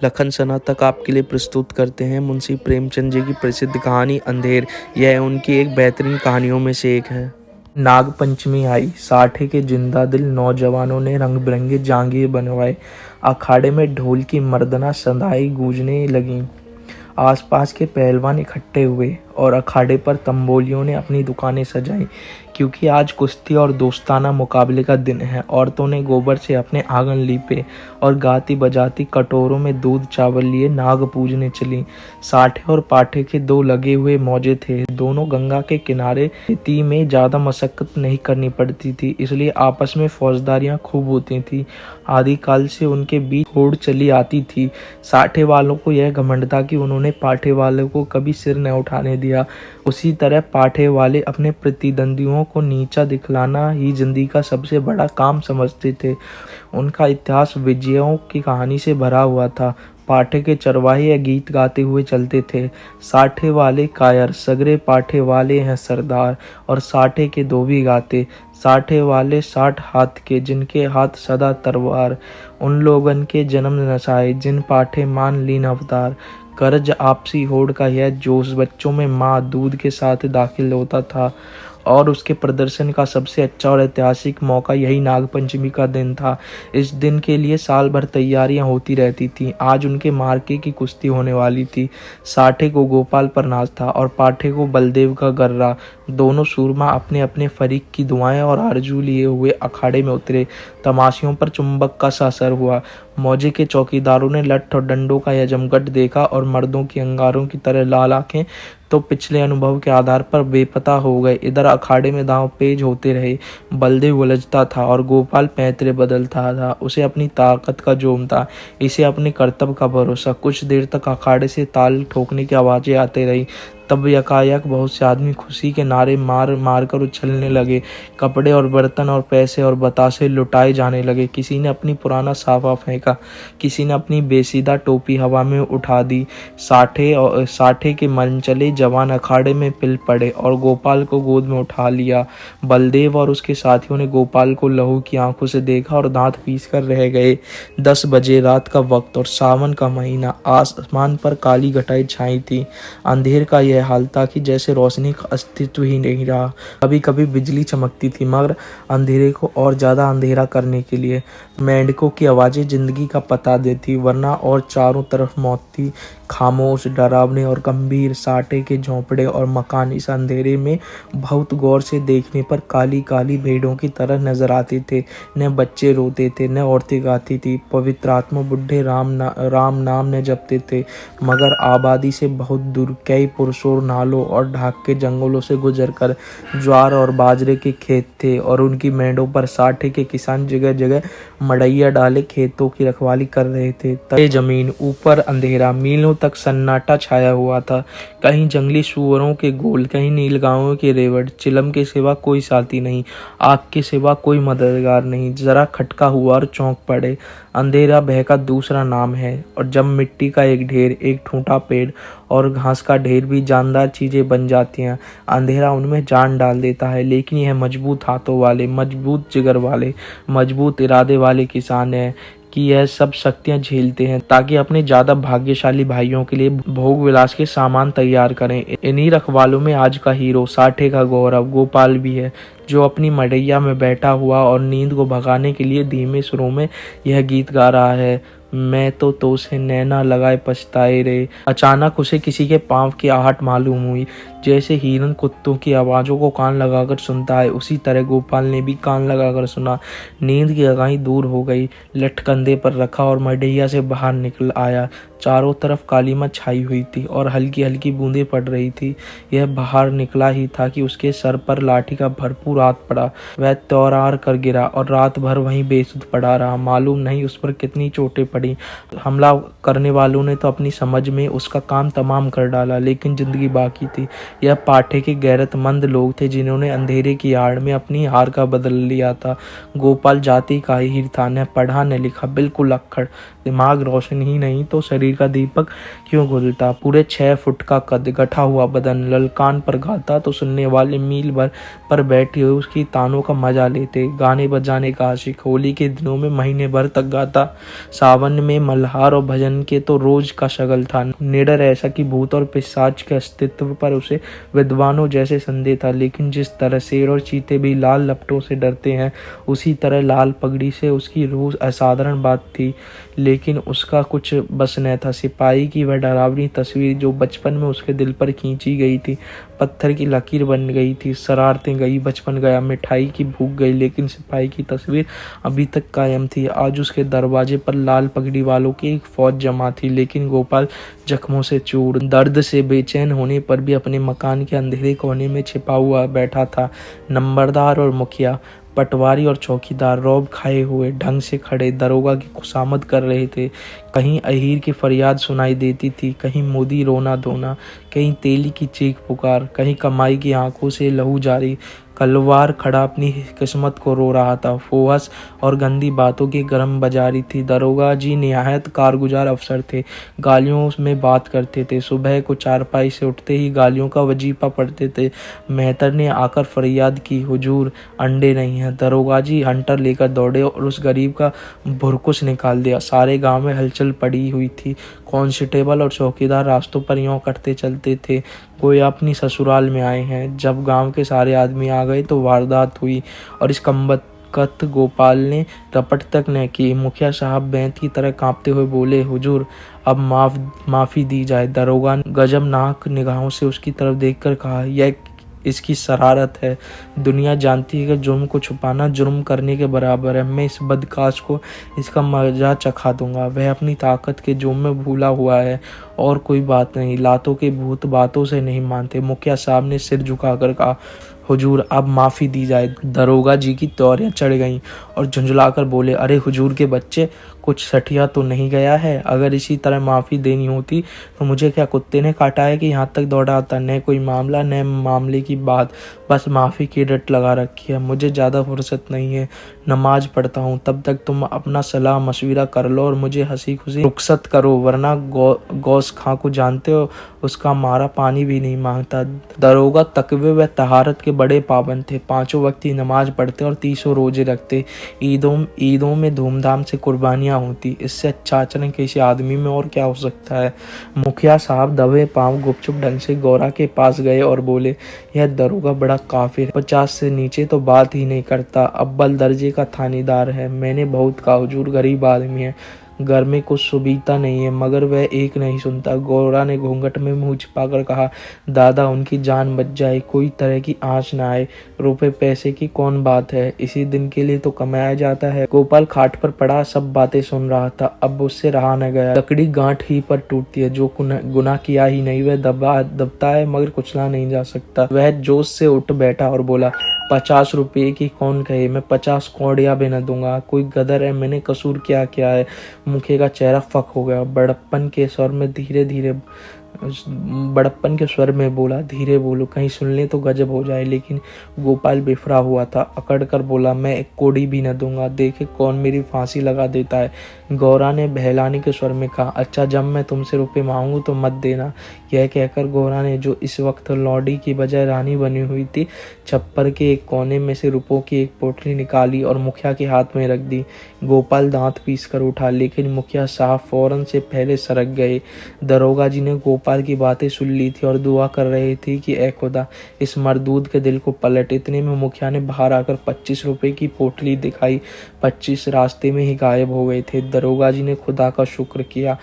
लखन स्नातक आपके लिए प्रस्तुत करते हैं मुंशी प्रेमचंद जी की प्रसिद्ध कहानी अंधेर। यह उनकी एक बेहतरीन कहानियों में से एक है। नाग पंचमी आई, साठे के जिंदा दिल नौजवानों ने रंग बिरंगे जांघिए बनवाए। अखाड़े में ढोल की मर्दना सदाई गूंजने लगी। आसपास के पहलवान इकट्ठे हुए और अखाड़े पर तंबोलियों ने अपनी दुकानें सजाई, क्योंकि आज कुश्ती और दोस्ताना मुकाबले का दिन है। औरतों ने गोबर से अपने आंगन लीपे और गाती बजाती कटोरों में दूध चावल लिए नाग पूजने चली। साठे और पाठे के दो लगे हुए मौजे थे। दोनों गंगा के किनारे, खेती में ज्यादा मशक्कत नहीं करनी पड़ती थी, इसलिए आपस में फौजदारियां खूब होती थी। आदिकाल से उनके बीच होड़ चली आती थी। साठे वालों को यह घमंड था कि उन्होंने पाठे वालों को कभी सिर न उठाने दिया। उसी तरह पाठे वाले अपने प्रतिद्वंदियों को नीचा दिखलाना ही जिंदगी का सबसे बड़ा काम समझते थे। उनका इतिहास विजयों की कहानी से भरा हुआ था। पाठे के चरवाहे यह गीत गाते हुए चलते थे, साठे वाले कायर सगरे पाठे वाले हैं सरदार। और साठे के धोबी गाते, साठे वाले 60 हाथ के जिनके हाथ सदा तलवार। उन लोगन के जन्म नसाए जिन पाठे मान लीन अवतार। कर्ज आपसी होड़ का यह जोश बच्चों में माँ दूध के साथ दाखिल होता था, और उसके प्रदर्शन का सबसे अच्छा और ऐतिहासिक मौका यही नागपंचमी का दिन था। इस दिन के लिए साल भर तैयारियां होती रहती थीं। आज उनके मार्के की कुश्ती होने वाली थी। साठे को गोपाल पर नाज था और पाठे को बलदेव का गर्रा। दोनों सूरमा अपने अपने फरीक की दुआएं और आरजू लिए हुए अखाड़े में उतरे। तमाशियों पर चुंबक का सा असर हुआ। मौजे के चौकीदारों ने लठ और डंडों का यह जमघट देखा और मर्दों की अंगारों की तरह लाल आंखें तो पिछले अनुभव के आधार पर बेपता हो गए। इधर अखाड़े में दांव पेच होते रहे। बलदेव उलझता था और गोपाल पैंतरे बदलता था। उसे अपनी ताकत का जोम था, इसे अपने कर्तव्य का भरोसा। कुछ देर तक अखाड़े से ताल ठोकने की आवाजें आती रही। तब यकायक बहुत से आदमी खुशी के नारे मार मार कर उछलने लगे। कपड़े और बर्तन और पैसे और बतासे लुटाए जाने लगे। किसी ने अपनी पुराना साफा फेंका, किसी ने अपनी बेसीदा टोपी हवा में उठा दी। साठे के मनचले जवान अखाड़े में पिल पड़े और गोपाल को गोद में उठा लिया। बलदेव और उसके साथियों ने गोपाल को लहू की आंखों से देखा और दांत पीस कर रह गए। 10 बजे रात का वक्त और सावन का महीना। आसमान पर काली घटाएं छाई थी। अंधेर का यह हाल था कि जैसे रोशनी का अस्तित्व ही नहीं रहा। कभी कभी बिजली चमकती थी, मगर अंधेरे को और ज्यादा अंधेरा करने के लिए। मेंढकों की आवाजें जिंदगी का पता देती, वरना और चारों तरफ मौत थी। खामोश, डरावने और गंभीर साठे के झोंपड़े और मकान इस अंधेरे में बहुत गौर से देखने पर काली काली भेड़ों की तरह नजर आते थे। न बच्चे रोते थे, न औरतें गाती थी। पवित्र आत्मा बुढ़े राम नाम न जपते थे। मगर आबादी से बहुत दूर कई पुरसोर नालों और ढाक के जंगलों से गुजरकर ज्वार और बाजरे के खेत थे, और उनकी मेंढों पर साठे के किसान जगह जगह मड़ैया डाले खेतों की रखवाली कर रहे थे। तले जमीन, ऊपर अंधेरा, मीलों तक सन्नाटा छाया हुआ था। कहीं जंगली सुअरों के गोल, कहीं नीलगांवों के रेवड़। चिलम के सिवा कोई साथी नहीं, आग के सिवा कोई मददगार नहीं। जरा खटका हुआ और चौंक पड़े। अंधेरा भय का दूसरा नाम है। और जब मिट्टी का एक ढेर, एक ठूंठा पेड़ और घास का ढेर भी जानदार चीजें बन जाती हैं, अंधेरा उनमें जान डाल देता है। लेकिन यह मजबूत हाथों वाले, मजबूत जिगर वाले, मजबूत इरादे वाले किसान हैं कि यह सब शक्तियां झेलते हैं, ताकि अपने ज्यादा भाग्यशाली भाइयों के लिए भोग विलास के सामान तैयार करें। इन्हीं रखवालों में आज का हीरो, साठे का गौरव गोपाल भी है, जो अपनी मड़ैया में बैठा हुआ और नींद को भगाने के लिए धीमे सुरों में यह गीत गा रहा है। मैं तो से नैना लगाए पछताए रे। अचानक उसे किसी के पांव की आहट मालूम हुई। जैसे हिरन कुत्तों की आवाजों को कान लगाकर सुनता है, उसी तरह गोपाल ने भी कान लगाकर सुना। नींद की अगाई दूर हो गई। लठ कंधे पर रखा और मड़ैया से बाहर निकल आया। चारों तरफ कालीमा छाई हुई थी और हल्की हल्की बूंदें पड़ रही थी। यह बाहर निकला ही था कि उसके सर पर लाठी का भरपूर हाथ पड़ा। वह त्योरार कर गिरा और रात भर वहीं बेसुध पड़ा रहा। मालूम नहीं उस पर कितनी चोटें पड़ी। हमला करने वालों ने तो अपनी समझ में उसका काम तमाम कर डाला, लेकिन जिंदगी बाकी थी। यह पाठे के गैरतमंद लोग थे, जिन्होंने अंधेरे की आड़ में अपनी हार का बदल लिया था। गोपाल जाति का हीर था, न पढ़ा न लिखा, बिल्कुल अक्खड़। दिमाग रोशन ही नहीं तो शरीर शरीर का दीपक क्यों घुलता। पूरे 6 फुट का कद, गठा हुआ बदन, ललकान पर गाता तो सुनने वाले मील भर पर बैठे हुए उसकी तानों का मजा लेते। गाने बजाने का आशिक, होली के दिनों में महीने भर तक गाता। सावन में मल्हार और भजन के तो रोज का शगल था। निडर ऐसा कि भूत और पिशाच के अस्तित्व पर उसे विद्वानों जैसे संदेह था। लेकिन जिस तरह शेर और चीते भी लाल लपटों से डरते हैं, उसी तरह लाल पगड़ी से उसकी रूह असाधारण बात थी। लेकिन उसका कुछ बस न था। सिपाही की वह डरावनी तस्वीर जो बचपन में उसके दिल पर खींची गई थी, पत्थर की लकीर बन गई थी। शरारतें गई, बचपन गया, मिठाई की भूख गई, लेकिन सिपाही की तस्वीर अभी तक कायम थी। आज उसके दरवाजे पर लाल पगड़ी वालों की एक फौज जमा थी, लेकिन गोपाल जख्मों से चूर, दर्द से बेचैन होने पर भी अपने मकान के अंधेरे कोने में छिपा हुआ बैठा था। नंबरदार और मुखिया, पटवारी और चौकीदार रौब खाए हुए ढंग से खड़े दरोगा की खुशामद कर रहे थे। कहीं अहीर की फरियाद सुनाई देती थी, कहीं मोदी रोना धोना, कहीं तेली की चीख पुकार, कहीं कमाई की आंखों से लहू जारी। कलवार खड़ा अपनी किस्मत को रो रहा था। फोहस और गंदी बातों की गरम बाजारी थी। दरोगा जी निहायत कारगुजार अफसर थे। गालियों में बात करते थे। सुबह को चारपाई से उठते ही गालियों का वजीफा पढ़ते थे। मेहतर ने आकर फरियाद की, हुजूर अंडे नहीं हैं। दरोगा जी हंटर लेकर दौड़े और उस गरीब का भुरकुस निकाल दिया। सारे गांव में हलचल पड़ी हुई थी। कांस्टेबल और चौकीदार रास्तों पर यूं कटते चलते थे कोई अपनी ससुराल में आए हैं। जब गांव के सारे आदमी आ गए तो वारदात हुई और इस कत गोपाल ने रपट तक न की। मुखिया साहब बैंत की तरह कांपते हुए बोले, हुजूर अब माफी दी जाए। दरोगा ने गजबनाक निगाहों से उसकी तरफ देखकर कहा, यह इसकी शरारत है। दुनिया जानती है कि जुर्म को छुपाना जुर्म करने के बराबर है। मैं इस बदकाश को इसका मजा चखा दूंगा। वह अपनी ताकत के जोम में भूला हुआ है और कोई बात नहीं। लातों के भूत बातों से नहीं मानते। मुखिया साहब ने सिर झुकाकर कहा, हुजूर अब माफ़ी दी जाए। दरोगा जी की त्वरियां चढ़ गईं और झुंझलाकर बोले, अरे हुजूर के बच्चे, कुछ सठिया तो नहीं गया है? अगर इसी तरह माफ़ी देनी होती तो मुझे क्या कुत्ते ने काटा है कि यहाँ तक दौड़ा आता? न कोई मामला न मामले की बात, बस माफ़ी की रट लगा रखी है। मुझे ज़्यादा फुर्सत नहीं है, नमाज पढ़ता हूँ। तब तक तुम अपना सलाह मशविरा कर लो और मुझे हंसी खुशी रुखसत करो, वरना गौस खां को जानते हो, उसका मारा पानी भी नहीं मांगता। दरोगा तकवे व तहारत के बड़े पाबंद थे। 5 वक्त की नमाज पढ़ते और 30 रोजे रखते। ईदों में धूमधाम से कुर्बानियाँ होती। इससे अच्छा आचरण किसी आदमी में और क्या हो सकता है। मुखिया साहब दबे पांव गुपचुप ढंग से गौरा के पास गए और बोले, यह दरोगा बड़ा काफिर है। 50 से नीचे तो बात ही नहीं करता। अव्वल दर्जे का थानेदार है। मैंने बहुत कहा, हुजूर गरीब आदमी है, घर में कुछ सुविधा नहीं है, मगर वह एक नहीं सुनता। गौरा ने घूंघट में मुंह छिपाकर कहा, दादा उनकी जान बच जाए, कोई तरह की आँच न आए। रुपए पैसे की कौन बात है, इसी दिन के लिए तो कमाया जाता है। गोपाल खाट पर पड़ा सब बातें सुन रहा था। अब उससे रहा न गया। लकड़ी गांठ ही पर टूटती है। जो गुनाह किया ही नहीं वह दबता है, मगर कुचला नहीं जा सकता। वह जोश से उठ बैठा और बोला, 50 रुपये की कौन कहे, मैं 50 कौड़िया भी न दूंगा। कोई गदर है, मैंने कसूर क्या किया है? मुखिया का चेहरा फक हो गया। बड़प्पन के स्वर में बोला, धीरे बोलो, कहीं सुन ले तो गजब हो जाए। लेकिन गोपाल बेफरा हुआ था। अकड़ कर बोला, मैं एक कोड़ी भी न दूंगा, देखे कौन मेरी फांसी लगा देता है। गौरा ने बहलाने के स्वर में कहा, अच्छा जब मैं तुमसे रुपए मांगू तो मत देना। यह कहकर गौरा ने, जो इस वक्त लौंडी की बजाय रानी बनी हुई थी, छप्पर के एक कोने में से रुपयों की एक पोटली निकाली और मुखिया के हाथ में रख दी। गोपाल दांत पीस कर उठा, लेकिन मुखिया साहब फौरन से पहले सरक गए। दरोगा जी ने गोपाल की बातें सुन ली थी और दुआ कर रहे थे कि ए खुदा इस मरदूद के दिल को पलट। इतने में मुखिया ने बाहर आकर 25 रुपए की पोटली दिखाई। 25 रास्ते में ही गायब हो गए थे। दरोगा जी ने खुदा का शुक्र किया,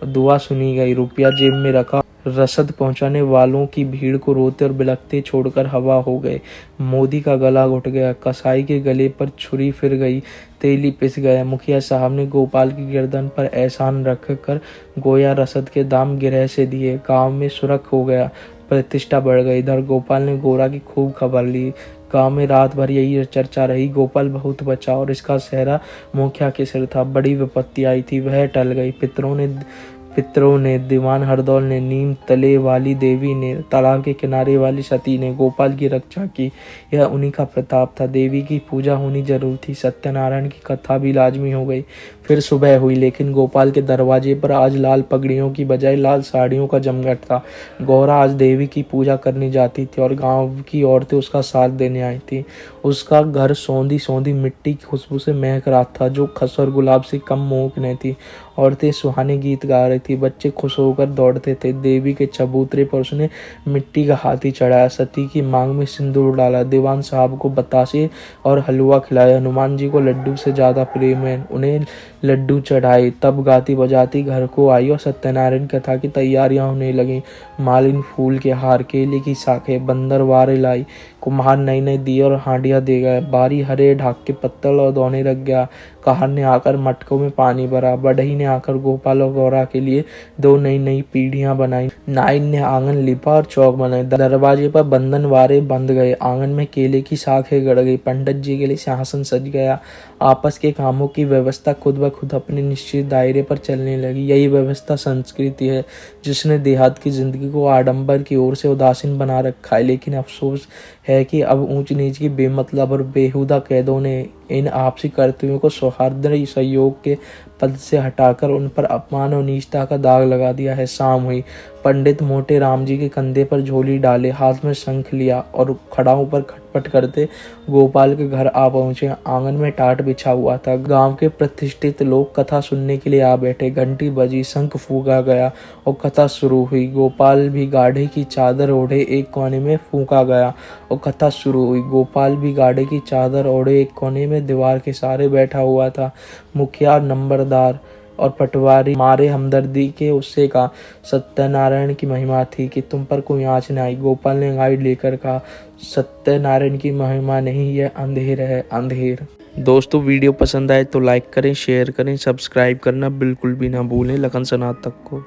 दुआ सुनी गई। रुपया जेब में रखा। रसद पहुंचाने वालों की भीड़ को रोते और बिलखते छोड़कर हवा हो गए। मोदी का गला घुट गया। कसाई के गले पर छुरी फिर गई। तेली पिस गया। मुखिया साहब ने गोपाल की गर्दन पर एहसान रख कर गोया रसद के दाम गिरह से दिए। गांव में सुरख हो गया, प्रतिष्ठा बढ़ गई। इधर गोपाल ने गोरा की खूब खबर ली। गांव में रात भर यही चर्चा रही। गोपाल बहुत बचा और इसका सेहरा मुखिया के सिर था। बड़ी विपत्ति आई थी, वह टल गई। पितरों ने, दीवान हरदौल ने, नीम तले वाली देवी ने, तालाब के किनारे वाली सती ने गोपाल की रक्षा की। यह उन्हीं का प्रताप था। देवी की पूजा होनी जरूर थी। सत्यनारायण की कथा भी लाजमी हो गई। फिर सुबह हुई, लेकिन गोपाल के दरवाजे पर आज लाल पगड़ियों की बजाय लाल साड़ियों का जमघट था। गौरा आज देवी की पूजा करने जाती थी और गांव की औरतें उसका साथ देने आई थी। उसका घर सौंधी सौंधी मिट्टी की खुशबू से महक रहा था, जो खस और गुलाब से कम मोहक नहीं थी। औरतें सुहाने गीत गा रही थी, बच्चे खुश होकर दौड़ते थे। देवी के चबूतरे पर उसने मिट्टी का हाथी चढ़ाया, सती की मांग में सिंदूर डाला, दीवान साहब को बतासे और हलवा खिलाया। हनुमान जी को लड्डू से ज्यादा प्रेम है, उन्हें लड्डू चढ़ाए। तब गाती बजाती घर को आई और सत्यनारायण कथा की तैयारियां होने लगी। मालिन फूल के हार, केले की शाखें, बंदर वारे लाई, कुम्हार नई नई दिए और हांडियां दे गए। बारी हरे ढाक के पत्तल और दौने लग गया। कहार ने आकर मटकों में पानी भरा, बढ़ई ने आकर गोपाल और गौरा के लिए 2 नई नई पीढ़ियां बनाई। नाइन ने आंगन लिपा और चौक बनाए। दरवाजे पर बंधन वारे बंध गए, आंगन में केले की शाखें गड़ गई, पंडित जी के लिए सिंहासन सज गया। आपस के कामों की व्यवस्था खुद ब खुद अपने निश्चित दायरे पर चलने लगी। यही व्यवस्था संस्कृति है, जिसने देहात की जिंदगी को आडंबर की ओर से उदासीन बना रखा है। लेकिन अफसोस है कि अब ऊंच नीच की बेमतलब और बेहुदा कैदों ने इन आपसी कर्तव्यों को सौहार्द्र सहयोग के पद से हटाकर उन पर अपमान और नीचता का दाग लगा दिया है। शाम हुई, पंडित मोटे राम जी के कंधे पर झोली डाले, हाथ में शंख लिया और खड़ाओं पर खटपट करते गोपाल के घर आ पहुंचे। आंगन में टाट बिछा हुआ था। गांव के प्रतिष्ठित लोग कथा सुनने के लिए आ बैठे। घंटी बजी, शंख फूंका गया और कथा शुरू हुई। गोपाल भी गाढ़े की चादर ओढ़े एक कोने में फूंका गया और कथा शुरू हुई। गोपाल भी गाढ़े की चादर ओढ़े एक कोने में दीवार के सहारे बैठा हुआ था। मुखिया, नंबरदार और पटवारी मारे हमदर्दी के उससे कहा, सत्यनारायण की महिमा थी कि तुम पर कोई आँच न आई। गोपाल ने गाइड लेकर कहा, सत्यनारायण की महिमा नहीं, यह अंधेर है, अंधेर। दोस्तों, वीडियो पसंद आए तो लाइक करें, शेयर करें, सब्सक्राइब करना बिल्कुल भी ना भूलें। लखन स्नातक को।